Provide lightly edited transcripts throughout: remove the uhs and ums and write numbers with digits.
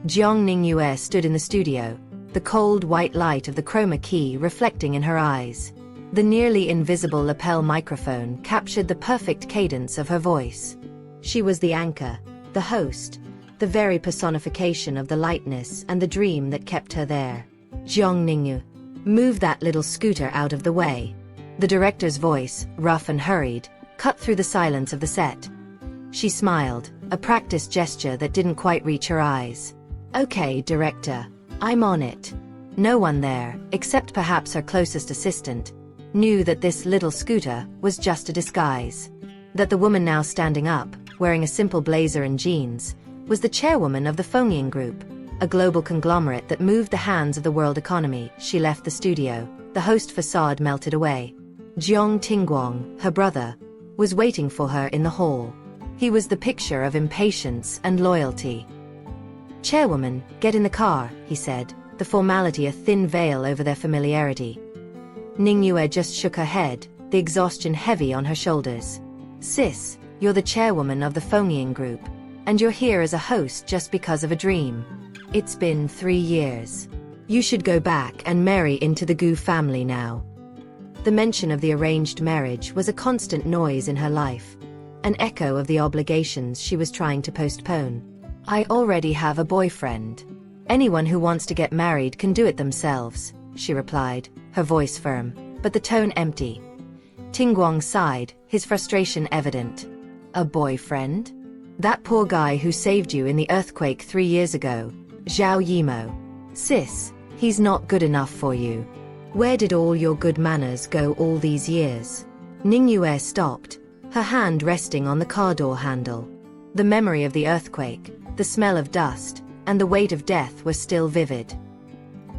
Jiang Ningyue stood in the studio, the cold white light of the chroma key reflecting in her eyes. The nearly invisible lapel microphone captured the perfect cadence of her voice. She was the anchor, the host, the very personification of the lightness and the dream that kept her there. Jiang Ningyue, move that little scooter out of the way. The director's voice, rough and hurried, cut through the silence of the set. She smiled, a practiced gesture that didn't quite reach her eyes. Okay, director, I'm on it. No one there, except perhaps her closest assistant, knew that this little scooter was just a disguise. That the woman now standing up, wearing a simple blazer and jeans, was the chairwoman of the Fengying Group, a global conglomerate that moved the hands of the world economy. She left the studio, the host facade melted away. Jiang Ningyue, her brother, was waiting for her in the hall. He was the picture of impatience and loyalty. Chairwoman, get in the car, he said, the formality a thin veil over their familiarity. Ningyue just shook her head, the exhaustion heavy on her shoulders. Sis, you're the chairwoman of the Fengying Group, and you're here as a host just because of a dream. It's been 3 years. You should go back and marry into the Gu family now. The mention of the arranged marriage was a constant noise in her life, an echo of the obligations she was trying to postpone. I already have a boyfriend. Anyone who wants to get married can do it themselves, she replied, her voice firm, but the tone empty. Ningyue sighed, his frustration evident. A boyfriend? That poor guy who saved you in the earthquake 3 years ago, Zhao Yimou. Sis, he's not good enough for you. Where did all your good manners go all these years? Ningyue stopped, her hand resting on the car door handle. The memory of the earthquake, the smell of dust, and the weight of death were still vivid.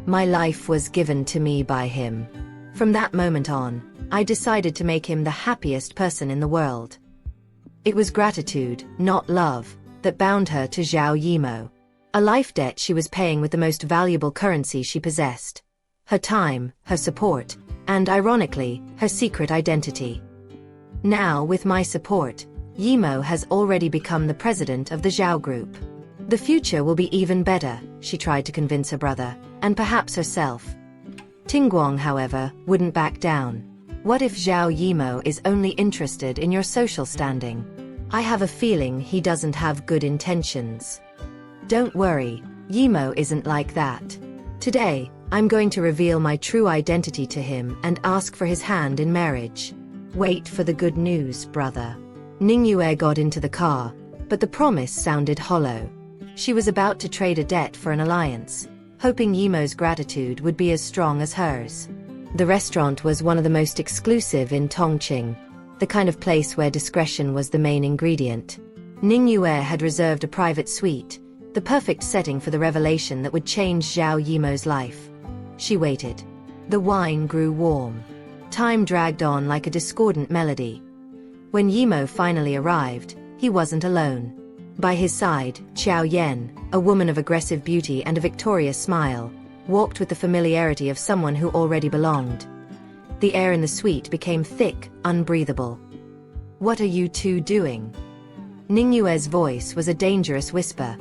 My life was given to me by him. From that moment on, I decided to make him the happiest person in the world. It was gratitude, not love, that bound her to Zhao Yimou. A life debt she was paying with the most valuable currency she possessed. Her time, her support, and ironically, her secret identity. Now, with my support, Yimou has already become the president of the Zhao Group. The future will be even better, she tried to convince her brother, and perhaps herself. Ningyue, however, wouldn't back down. What if Zhao Yimou is only interested in your social standing? I have a feeling he doesn't have good intentions. Don't worry, Yimou isn't like that. Today, I'm going to reveal my true identity to him and ask for his hand in marriage. Wait for the good news, brother. Ningyue got into the car, but the promise sounded hollow. She was about to trade a debt for an alliance, hoping Yimou's gratitude would be as strong as hers. The restaurant was one of the most exclusive in Tongqing, the kind of place where discretion was the main ingredient. Ningyue had reserved a private suite, the perfect setting for the revelation that would change Zhao Yimou's life. She waited. The wine grew warm. Time dragged on like a discordant melody. When Yimou finally arrived, he wasn't alone. By his side, Qiao Yan, a woman of aggressive beauty and a victorious smile, walked with the familiarity of someone who already belonged. The air in the suite became thick, unbreathable. What are you two doing? Ningyue's voice was a dangerous whisper.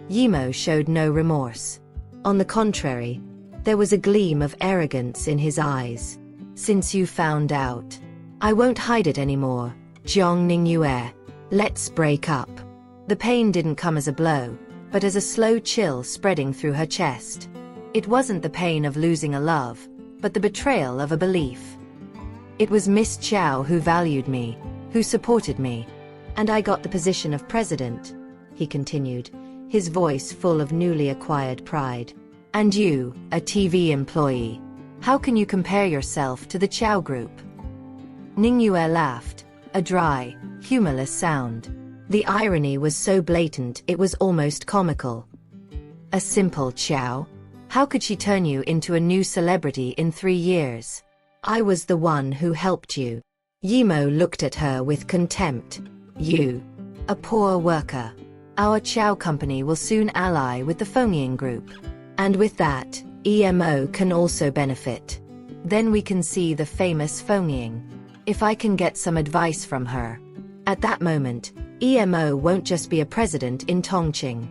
Yimou showed no remorse. On the contrary, there was a gleam of arrogance in his eyes. Since you found out, I won't hide it anymore, Jiang Ningyue. Let's break up. The pain didn't come as a blow, but as a slow chill spreading through her chest. It wasn't the pain of losing a love, but the betrayal of a belief. It was Miss Qiao who valued me, who supported me. And I got the position of president, he continued, his voice full of newly acquired pride. And you, a TV employee. How can you compare yourself to the Zhao Group? Ningyue laughed, a dry, humorless sound. The irony was so blatant it was almost comical. A simple Qiao? How could she turn you into a new celebrity in 3 years? I was the one who helped you. Yimou looked at her with contempt. You, a poor worker. Our Qiao company will soon ally with the Fengying Group. And with that, EMO can also benefit. Then we can see the famous Fengying. If I can get some advice from her. At that moment, EMO won't just be a president in Tongqing.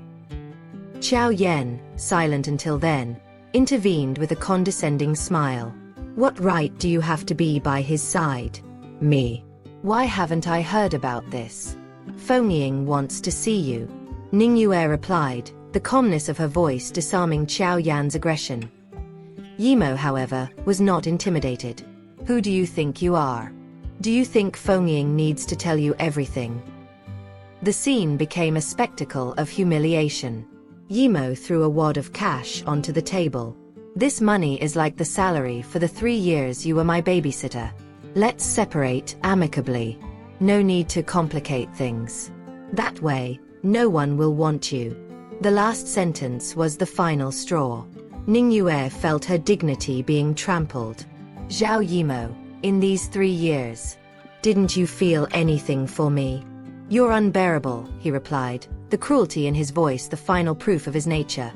Xiao Yan, silent until then, intervened with a condescending smile. What right do you have to be by his side? Me. Why haven't I heard about this? Fengying wants to see you. Ningyue replied, the calmness of her voice disarming Xiao Yan's aggression. Yimo, however, was not intimidated. Who do you think you are? Do you think Fengying needs to tell you everything? The scene became a spectacle of humiliation. Yimo threw a wad of cash onto the table. This money is like the salary for the 3 years you were my babysitter. Let's separate amicably. No need to complicate things. That way, no one will want you. The last sentence was the final straw. Ningyue felt her dignity being trampled. Zhao Yimo, in these 3 years, didn't you feel anything for me? You're unbearable, he replied, the cruelty in his voice the final proof of his nature.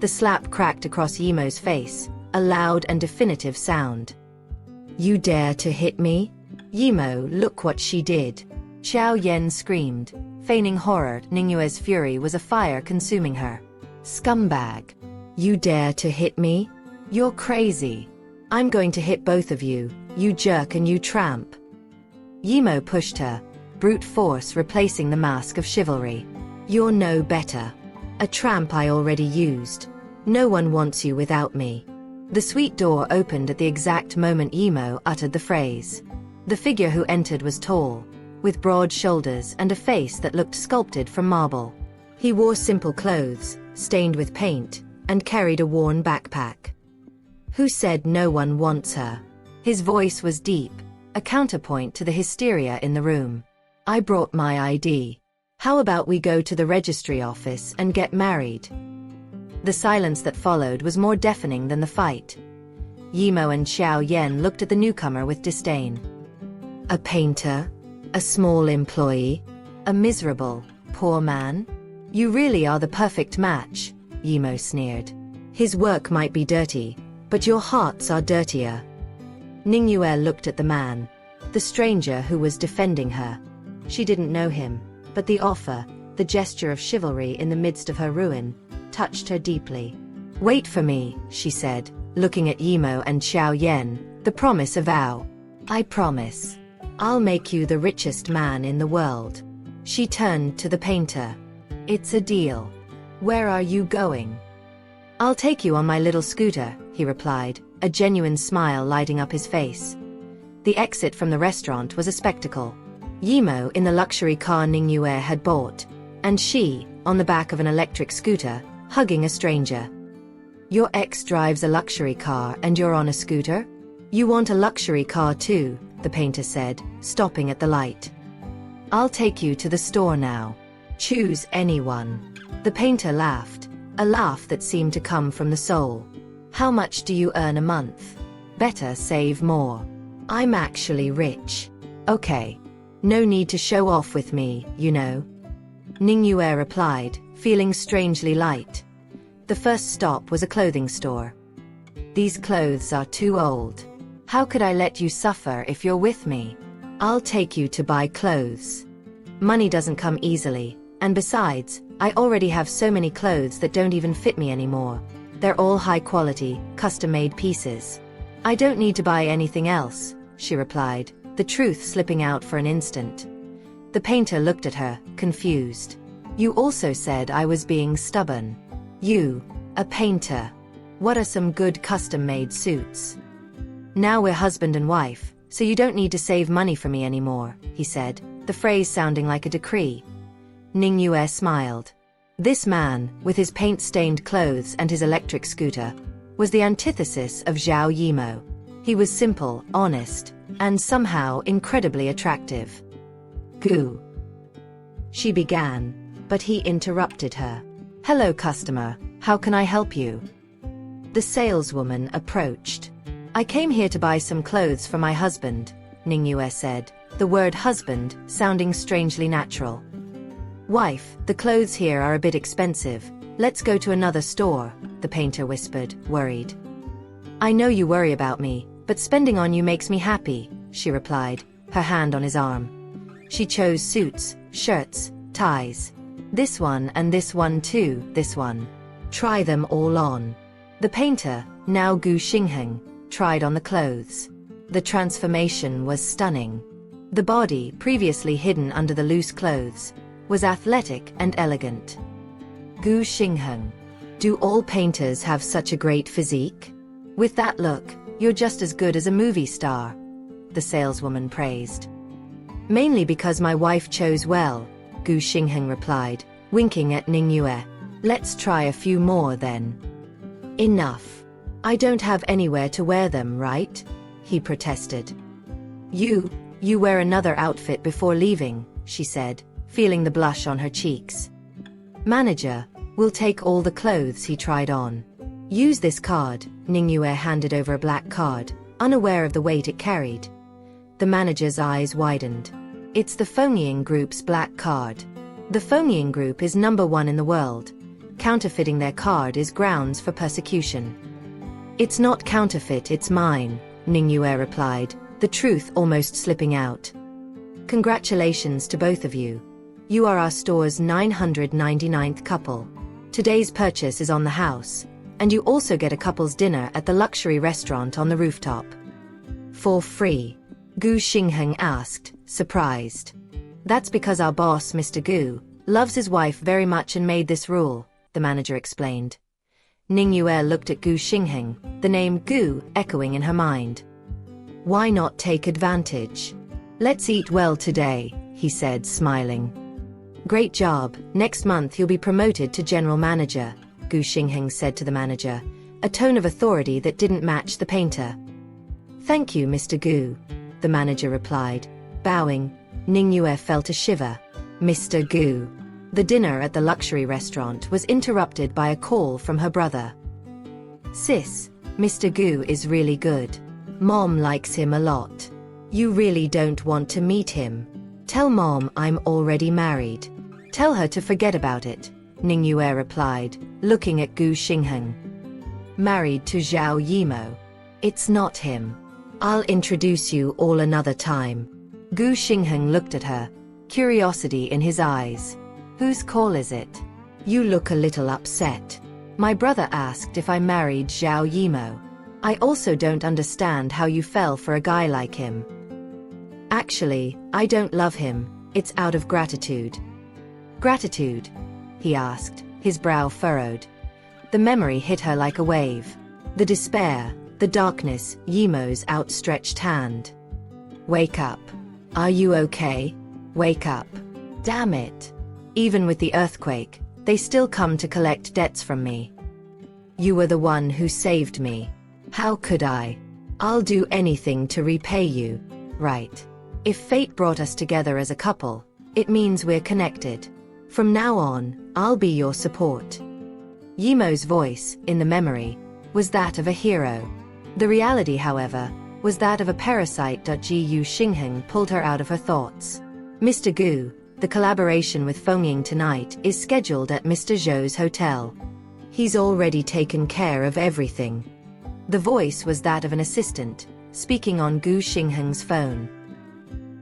The slap cracked across Yimo's face, a loud and definitive sound. You dare to hit me? Yimo, look what she did. Xiao Yan screamed, feigning horror. Ningyue's fury was a fire consuming her. Scumbag. You dare to hit me? You're crazy. I'm going to hit both of you, you jerk and you tramp. Yimo pushed her, brute force replacing the mask of chivalry. You're no better. A tramp I already used. No one wants you without me. The suite door opened at the exact moment Yimo uttered the phrase. The figure who entered was tall, with broad shoulders and a face that looked sculpted from marble. He wore simple clothes, stained with paint, and carried a worn backpack. Who said no one wants her? His voice was deep, a counterpoint to the hysteria in the room. I brought my ID. How about we go to the registry office and get married? The silence that followed was more deafening than the fight. Yimo and Xiao Yan looked at the newcomer with disdain. A painter? A small employee? A miserable, poor man? You really are the perfect match, Yimo sneered. His work might be dirty, but your hearts are dirtier. Ningyue looked at the man, the stranger who was defending her. She didn't know him, but the offer, the gesture of chivalry in the midst of her ruin, touched her deeply. Wait for me, she said, looking at Yimo and Xiao Yan, the promise a vow. I promise. I'll make you the richest man in the world. She turned to the painter. It's a deal. Where are you going? I'll take you on my little scooter, he replied, a genuine smile lighting up his face. The exit from the restaurant was a spectacle. Yimo in the luxury car Ningyue had bought, and she, on the back of an electric scooter, hugging a stranger. Your ex drives a luxury car and you're on a scooter? You want a luxury car too, the painter said, stopping at the light. I'll take you to the store now. Choose anyone. The painter laughed, a laugh that seemed to come from the soul. How much do you earn a month? Better save more. I'm actually rich. Okay. No need to show off with me, you know. Ningyue replied, feeling strangely light. The first stop was a clothing store. These clothes are too old. How could I let you suffer if you're with me? I'll take you to buy clothes. Money doesn't come easily, and besides, I already have so many clothes that don't even fit me anymore. They're all high quality, custom-made pieces. I don't need to buy anything else, she replied, the truth slipping out for an instant. The painter looked at her, confused. You also said I was being stubborn. You, a painter. What are some good custom-made suits? Now we're husband and wife, so you don't need to save money for me anymore, he said, the phrase sounding like a decree. Ningyue smiled. This man, with his paint-stained clothes and his electric scooter, was the antithesis of Zhao Yimo. He was simple, honest, and somehow incredibly attractive. Goo. She began, but he interrupted her. Hello customer, how can I help you? The saleswoman approached. I came here to buy some clothes for my husband, Ningyue said, the word husband sounding strangely natural. Wife, the clothes here are a bit expensive. Let's go to another store, the painter whispered, worried. I know you worry about me, but spending on you makes me happy, she replied, her hand on his arm. She chose suits, shirts, ties. This one and this one too, this one. Try them all on. The painter, now Gu Xingheng, tried on the clothes. The transformation was stunning. The body, previously hidden under the loose clothes, was athletic and elegant. Gu Xingheng. Do all painters have such a great physique? With that look, you're just as good as a movie star, the saleswoman praised. Mainly because my wife chose well, Gu Xingheng replied, winking at Ningyue. Let's try a few more then. Enough. I don't have anywhere to wear them, right? He protested. You wear another outfit before leaving, she said, feeling the blush on her cheeks. Manager, we'll take all the clothes he tried on. Use this card, Ningyue handed over a black card, unaware of the weight it carried. The manager's eyes widened. It's the Fengying Group's black card. The Fengying Group is #1 in the world. Counterfeiting their card is grounds for persecution. It's not counterfeit, it's mine, Ningyue replied, the truth almost slipping out. Congratulations to both of you. You are our store's 999th couple. Today's purchase is on the house, and you also get a couple's dinner at the luxury restaurant on the rooftop. For free? Gu Xingheng asked, surprised. That's because our boss, Mr. Gu, loves his wife very much and made this rule, the manager explained. Ningyue looked at Gu Xingheng, the name Gu echoing in her mind. Why not take advantage? Let's eat well today, he said, smiling. Great job, next month you'll be promoted to general manager, Gu Xingheng said to the manager, a tone of authority that didn't match the painter. Thank you, Mr. Gu, the manager replied, bowing. Ningyue felt a shiver. Mr. Gu. The dinner at the luxury restaurant was interrupted by a call from her brother. Sis, Mr. Gu is really good. Mom likes him a lot. You really don't want to meet him. Tell Mom I'm already married. Tell her to forget about it, Ningyue replied, looking at Gu Xingheng. Married to Zhao Yimo. It's not him. I'll introduce you all another time. Gu Xingheng looked at her, curiosity in his eyes. Whose call is it? You look a little upset. My brother asked if I married Zhao Yimo. I also don't understand how you fell for a guy like him. Actually, I don't love him, it's out of gratitude. Gratitude? He asked, his brow furrowed. The memory hit her like a wave. The despair, the darkness, Yimo's outstretched hand. Wake up. Are you okay? Wake up. Damn it. Even with the earthquake, they still come to collect debts from me. You were the one who saved me. How could I? I'll do anything to repay you. Right. If fate brought us together as a couple, it means we're connected. From now on, I'll be your support. Yimo's voice, in the memory, was that of a hero. The reality, however, was that of a parasite. Gu Xingheng pulled her out of her thoughts. Mr. Gu, the collaboration with Fengying tonight is scheduled at Mr. Zhou's hotel. He's already taken care of everything. The voice was that of an assistant, speaking on Gu Xingheng's phone.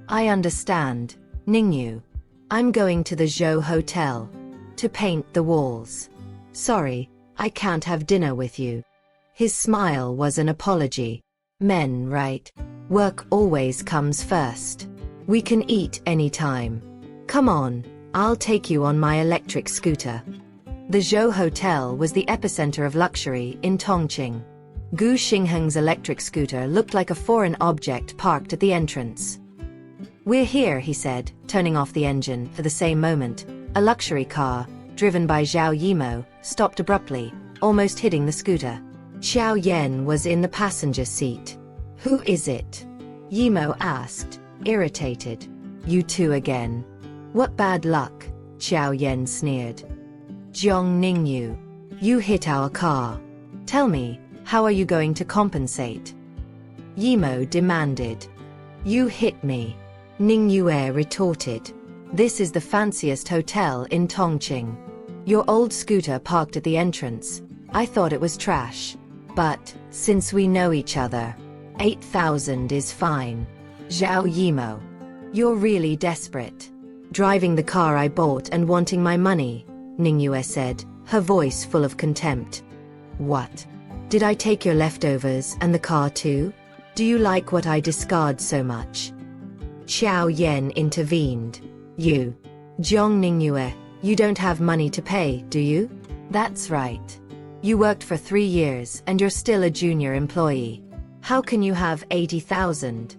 I understand, Ningyue. I'm going to the Zhou hotel. To paint the walls. Sorry, I can't have dinner with you. His smile was an apology. Men, right? Work always comes first. We can eat anytime. Come on, I'll take you on my electric scooter. The Zhou Hotel was the epicenter of luxury in Tongqing. Gu Xingheng's electric scooter looked like a foreign object parked at the entrance. We're here, he said, turning off the engine. For the same moment, a luxury car, driven by Zhao Yimo, stopped abruptly, almost hitting the scooter. Xiao Yan was in the passenger seat. Who is it? Yimo asked, irritated. You two again. What bad luck, Xiao Yan sneered. Jiang Ningyue. You hit our car. Tell me, how are you going to compensate? Yimo demanded. You hit me. Ningyue retorted. This is the fanciest hotel in Tongqing. Your old scooter parked at the entrance. I thought it was trash. But, since we know each other, 8,000 is fine. Zhao Yimo. You're really desperate. Driving the car I bought and wanting my money, Ningyue said, her voice full of contempt. What? Did I take your leftovers and the car too? Do you like what I discard so much? Xiao Yan intervened. You. Jiang Ningyue, you don't have money to pay, do you? That's right. You worked for 3 years and you're still a junior employee. How can you have 80,000?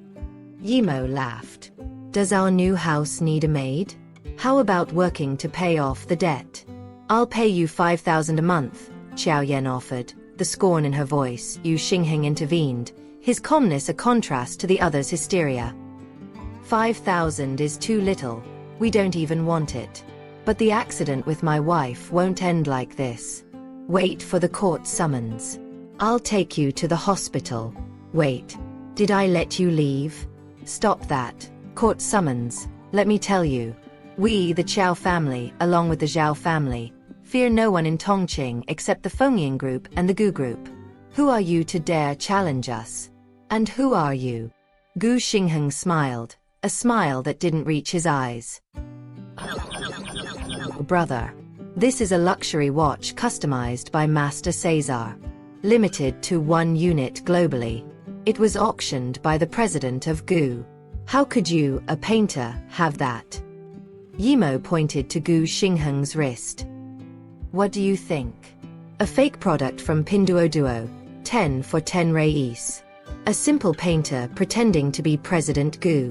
Yimo laughed. Does our new house need a maid? How about working to pay off the debt? I'll pay you 5,000 a month, Xiao Yan offered, the scorn in her voice. Yu Xingheng intervened, his calmness a contrast to the other's hysteria. 5,000 is too little. We don't even want it. But the accident with my wife won't end like this. Wait for the court summons. I'll take you to the hospital. Wait. Did I let you leave? Stop that. Court summons. Let me tell you. We, the Chao family, along with the Zhao family, fear no one in Tongqing except the Fengying Group and the Gu Group. Who are you to dare challenge us? And who are you? Gu Xingheng smiled, a smile that didn't reach his eyes. Brother. This is a luxury watch customized by Master Cesar. Limited to 1 unit globally. It was auctioned by the president of Gu. How could you, a painter, have that? Yimo pointed to Gu Xingheng's wrist. What do you think? A fake product from Pinduoduo, 10 for 10 reis. A simple painter pretending to be President Gu.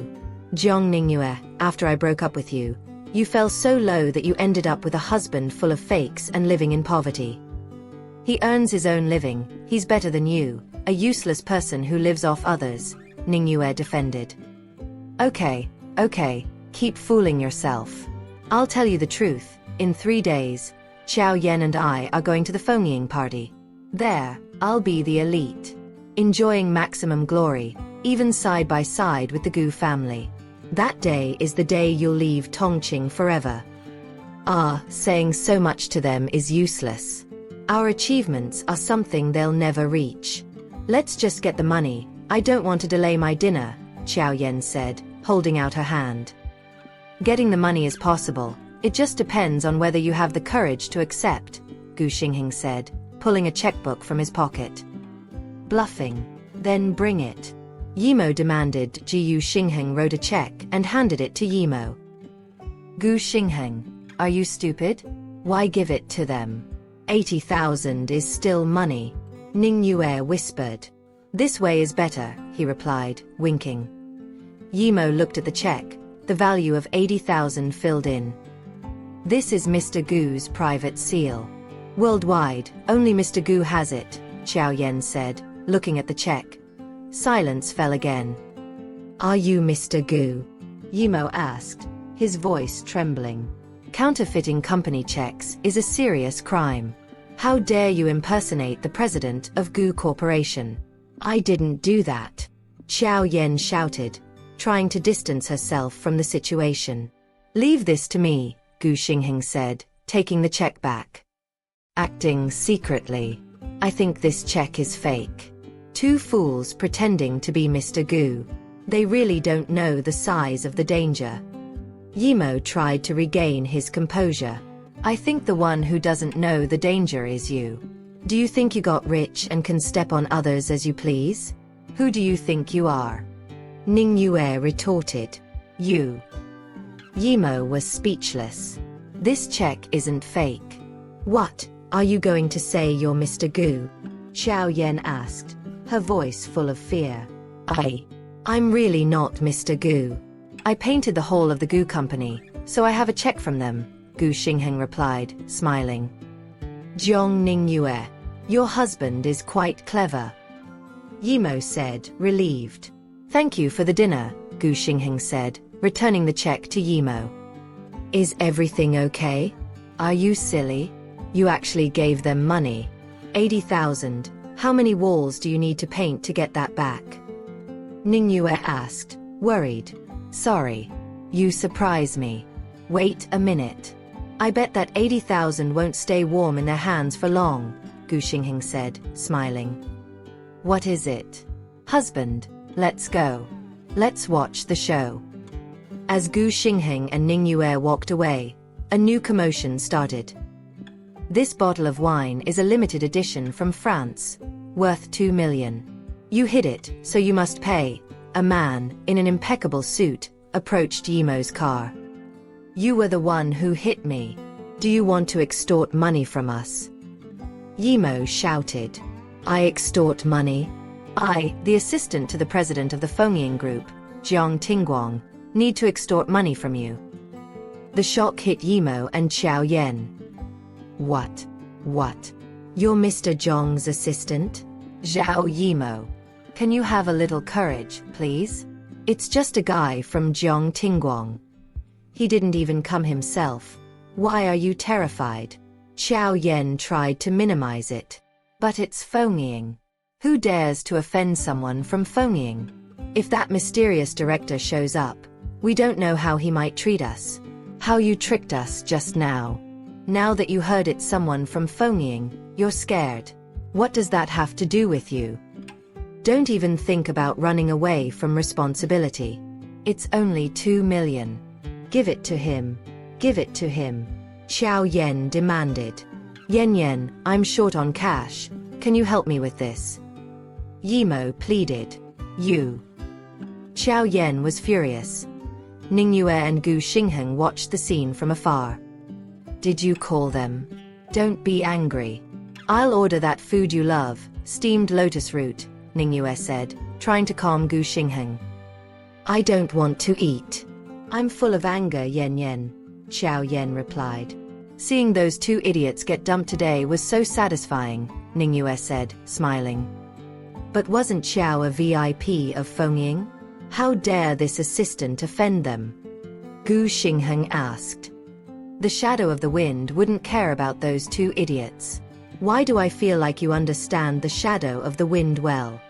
Jiang Ningyue, after I broke up with you, you fell so low that you ended up with a husband full of fakes and living in poverty. He earns his own living, he's better than you, a useless person who lives off others, Ningyue defended. Okay, keep fooling yourself. I'll tell you the truth, in 3 days, Xiao Yan and I are going to the Fengying party. There, I'll be the elite. Enjoying maximum glory, even side by side with the Gu family. That day is the day you'll leave Tongqing forever. Saying so much to them is useless. Our achievements are something they'll never reach. Let's just get the money, I don't want to delay my dinner, Xiao Yan said, holding out her hand. Getting the money is possible, it just depends on whether you have the courage to accept, Gu Xingheng said, pulling a checkbook from his pocket. Bluffing? Then bring it. Yimo demanded. Gu Xingheng wrote a check and handed it to Yimo. Gu Xingheng, are you stupid? Why give it to them? 80,000 is still money, Ningyue whispered. This way is better, he replied, winking. Yimo looked at the check, the value of 80,000 filled in. This is Mr. Gu's private seal. Worldwide, only Mr. Gu has it, Xiao Yan said, looking at the check. Silence fell again. Are you Mr. Gu? Yimo asked, his voice trembling. Counterfeiting company checks is a serious crime. How dare you impersonate the president of Gu Corporation? I didn't do that, Xiao Yan shouted, trying to distance herself from the situation. Leave this to me, Gu Xingheng said, taking the check back. Acting secretly. I think this check is fake. 2 fools pretending to be Mr. Gu. They really don't know the size of the danger. Yimo tried to regain his composure. I think the one who doesn't know the danger is you. Do you think you got rich and can step on others as you please? Who do you think you are? Ningyue retorted. You. Yimo was speechless. This check isn't fake. What, are you going to say you're Mr. Gu? Xiao Yan asked, her voice full of fear. I'm really not Mr. Gu. I painted the whole of the Gu company, so I have a check from them, Gu Xingheng replied, smiling. Jiang Ningyue, your husband is quite clever. Yimo said, relieved. Thank you for the dinner, Gu Xingheng said, returning the check to Yimo. Is everything okay? Are you silly? You actually gave them money. 80,000. How many walls do you need to paint to get that back? Ningyue asked, worried. Sorry. You surprise me. Wait a minute. I bet that 80,000 won't stay warm in their hands for long, Gu Xingheng said, smiling. What is it? Husband, let's go. Let's watch the show. As Gu Xingheng and Ningyue walked away, a new commotion started. This bottle of wine is a limited edition from France, worth 2 million. You hid it, so you must pay. A man, in an impeccable suit, approached Yimo's car. You were the one who hit me. Do you want to extort money from us? Yimo shouted. I extort money? I, the assistant to the president of the Fengying Group, Jiang Ningyue, need to extort money from you. The shock hit Yimo and Xiao Yan. What? What? You're Mr. Zhong's assistant? Zhao Yimo. Can you have a little courage, please? It's just a guy from Jiang Ningyue. He didn't even come himself. Why are you terrified? Xiao Yan tried to minimize it. But it's Fengying. Who dares to offend someone from Fengying? If that mysterious director shows up, we don't know how he might treat us. How you tricked us just now. Now that you heard it's someone from Fengying, you're scared. What does that have to do with you? Don't even think about running away from responsibility. It's only 2 million. Give it to him. Give it to him. Xiao Yan demanded. Yan, I'm short on cash. Can you help me with this? Yimo pleaded. You. Xiao Yan was furious. Ningyue and Gu Xingheng watched the scene from afar. Did you call them? Don't be angry. I'll order that food you love, steamed lotus root, Ningyue said, trying to calm Gu Xingheng. I don't want to eat. I'm full of anger, Yan, Xiao Yan replied. Seeing those two idiots get dumped today was so satisfying, Ningyue said, smiling. But wasn't Xiao a VIP of Fengying? How dare this assistant offend them? Gu Xingheng asked. The shadow of the wind wouldn't care about those two idiots. Why do I feel like you understand the shadow of the wind well?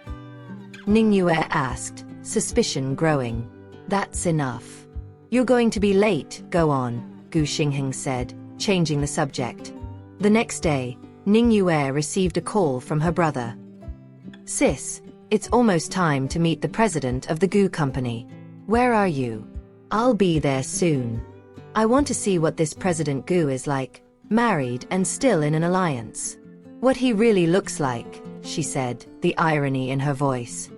Ningyue asked, suspicion growing. That's enough. You're going to be late, go on, Gu Xingheng said, changing the subject. The next day, Ningyue received a call from her brother. Sis, it's almost time to meet the president of the Gu company. Where are you? I'll be there soon. I want to see what this President Gu is like, married and still in an alliance. What he really looks like, she said, the irony in her voice.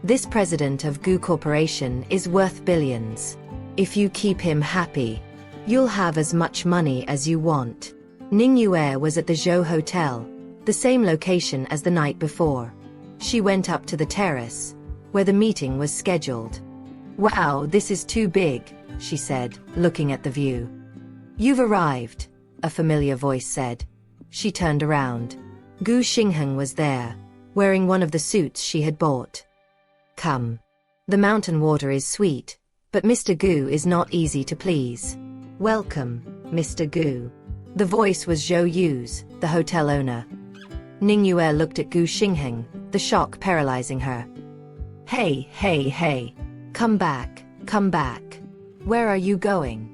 This president of Gu Corporation is worth billions. If you keep him happy, you'll have as much money as you want. Ningyue was at the Zhou Hotel, the same location as the night before. She went up to the terrace, where the meeting was scheduled. Wow, this is too big, she said, looking at the view. You've arrived, a familiar voice said. She turned around. Gu Xingheng was there, wearing one of the suits she had bought. Come. The mountain water is sweet, but Mr. Gu is not easy to please. Welcome, Mr. Gu. The voice was Zhou Yu's, the hotel owner. Ningyue looked at Gu Xingheng, the shock paralyzing her. Hey. Come back, come back. Where are you going?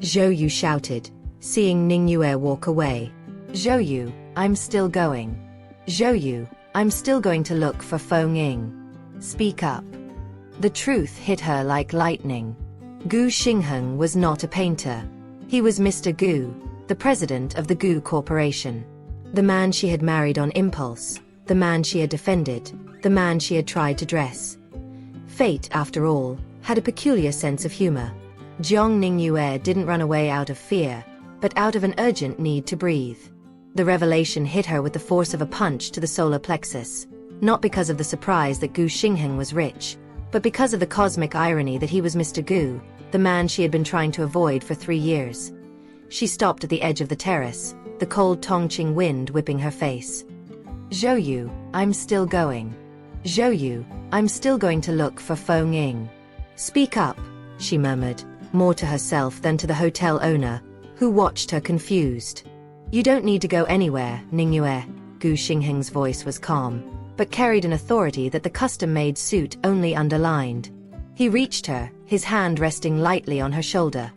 Zhou Yu shouted, seeing Ningyue walk away. Zhou Yu, I'm still going. Zhou Yu, I'm still going to look for Fengying. Speak up. The truth hit her like lightning. Gu Xingheng was not a painter. He was Mr. Gu, the president of the Gu Corporation. The man she had married on impulse, the man she had defended, the man she had tried to dress. Fate, after all, had a peculiar sense of humor. Jiang Ningyue didn't run away out of fear, but out of an urgent need to breathe. The revelation hit her with the force of a punch to the solar plexus, not because of the surprise that Gu Xingheng was rich, but because of the cosmic irony that he was Mr. Gu, the man she had been trying to avoid for 3 years. She stopped at the edge of the terrace, the cold Tongqing wind whipping her face. Zhou Yu, I'm still going. Zhou Yu, I'm still going to look for Fengying. Speak up, she murmured, more to herself than to the hotel owner, who watched her confused. You don't need to go anywhere, Ningyue. Gu Xingheng's voice was calm, but carried an authority that the custom-made suit only underlined. He reached her, his hand resting lightly on her shoulder.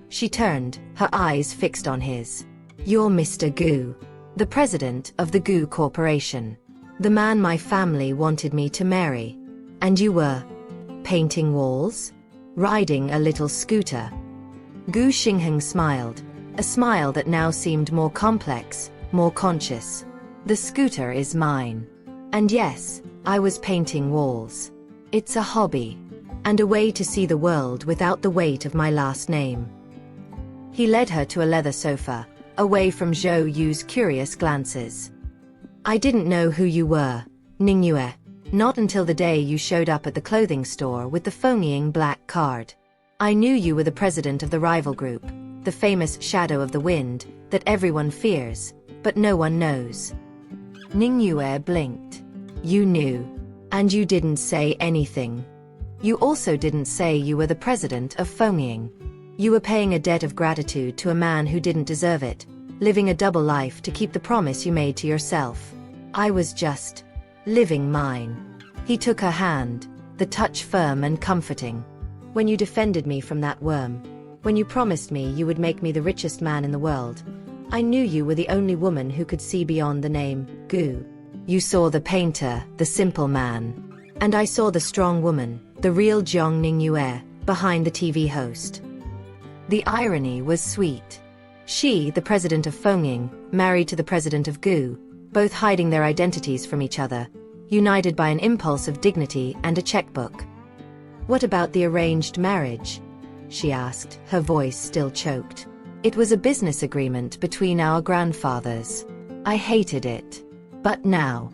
She turned, her eyes fixed on his. You're Mr. Gu, the president of the Gu Corporation. The man my family wanted me to marry. And you were painting walls? riding a little scooter. Gu Xingheng smiled, a smile that now seemed more complex, more conscious. The scooter is mine. And yes, I was painting walls. It's a hobby. And a way to see the world without the weight of my last name. He led her to a leather sofa, away from Zhou Yu's curious glances. I didn't know who you were, Ningyue, not until the day you showed up at the clothing store with the Fengying black card. I knew you were the president of the rival group, the famous shadow of the wind that everyone fears, but no one knows. Ningyue blinked. You knew. And you didn't say anything. You also didn't say you were the president of Fengying. You were paying a debt of gratitude to a man who didn't deserve it, living a double life to keep the promise you made to yourself. I was just living mine. He took her hand, the touch firm and comforting. When you defended me from that worm, when you promised me you would make me the richest man in the world, I knew you were the only woman who could see beyond the name, Gu. You saw the painter, the simple man. And I saw the strong woman, the real Jiang Ningyue, behind the TV host. The irony was sweet. She, the president of Fengying, married to the president of Gu, both hiding their identities from each other, united by an impulse of dignity and a checkbook. What about the arranged marriage? She asked, her voice still choked. It was a business agreement between our grandfathers. I hated it. But now.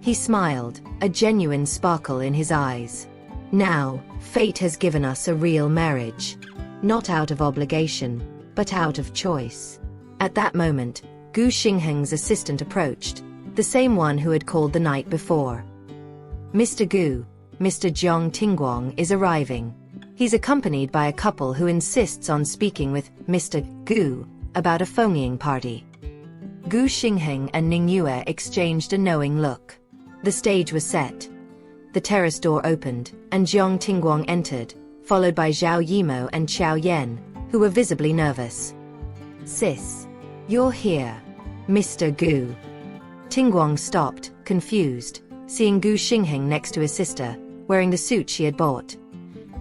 He smiled, a genuine sparkle in his eyes. Now, fate has given us a real marriage. Not out of obligation, but out of choice. At that moment, Gu Xingheng's assistant approached, the same one who had called the night before. Mr. Gu, Mr. Jiang Ningyue is arriving. He's accompanied by a couple who insists on speaking with Mr. Gu about a Fengying party. Gu Xingheng and Ningyue exchanged a knowing look. The stage was set. The terrace door opened, and Jiang Ningyue entered, followed by Zhao Yimou and Qiao Yan, who were visibly nervous. Sis, you're here. Mr. Gu. Ningyue stopped, confused, seeing Gu Xingheng next to his sister, wearing the suit she had bought.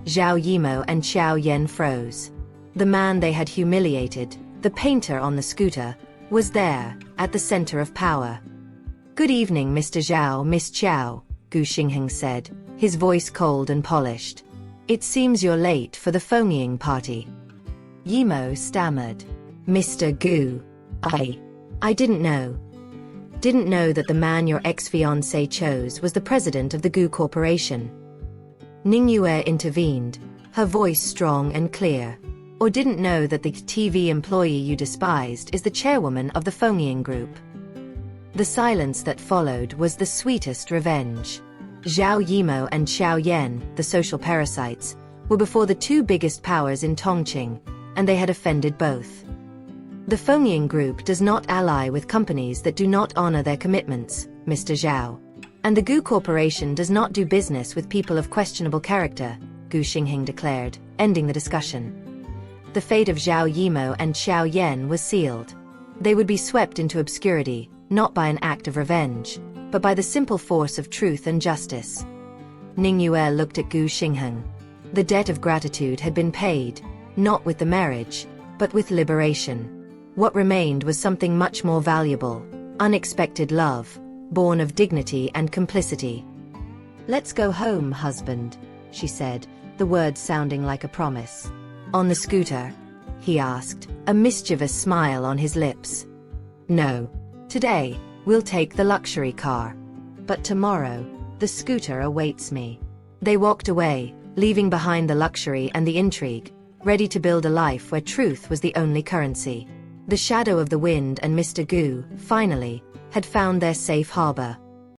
Zhao Yimou and Qiao Yan froze. The man they had humiliated, the painter on the scooter, was there, at the center of power. Good evening, Mr. Zhao, Miss Qiao, Gu Xingheng said, his voice cold and polished. It seems you're late for the Fengying party. Yimou stammered. Mr. Gu, I didn't know. Didn't know that the man your ex-fiancé chose was the president of the Gu Corporation. Ningyue intervened, her voice strong and clear. Or didn't know that the TV employee you despised is the chairwoman of the Fengying Group. The silence that followed was the sweetest revenge. Zhao Yimou and Qiao Yan, the social parasites, were before the two biggest powers in Tongqing, and they had offended both. The Fengying Group does not ally with companies that do not honor their commitments, Mr. Zhao. And the Gu Corporation does not do business with people of questionable character, Gu Xingheng declared, ending the discussion. The fate of Zhao Yimou and Qiao Yan was sealed. They would be swept into obscurity, not by an act of revenge, but by the simple force of truth and justice. Ningyue looked at Gu Xingheng. The debt of gratitude had been paid, not with the marriage, but with liberation. What remained was something much more valuable, unexpected love, born of dignity and complicity. Let's go home, husband, she said, the words sounding like a promise. On the scooter? He asked, a mischievous smile on his lips. No. Today, we'll take the luxury car. But tomorrow, the scooter awaits me. They walked away, leaving behind the luxury and the intrigue, ready to build a life where truth was the only currency. The shadow of the wind and Mr. Gu, finally, had found their safe harbor.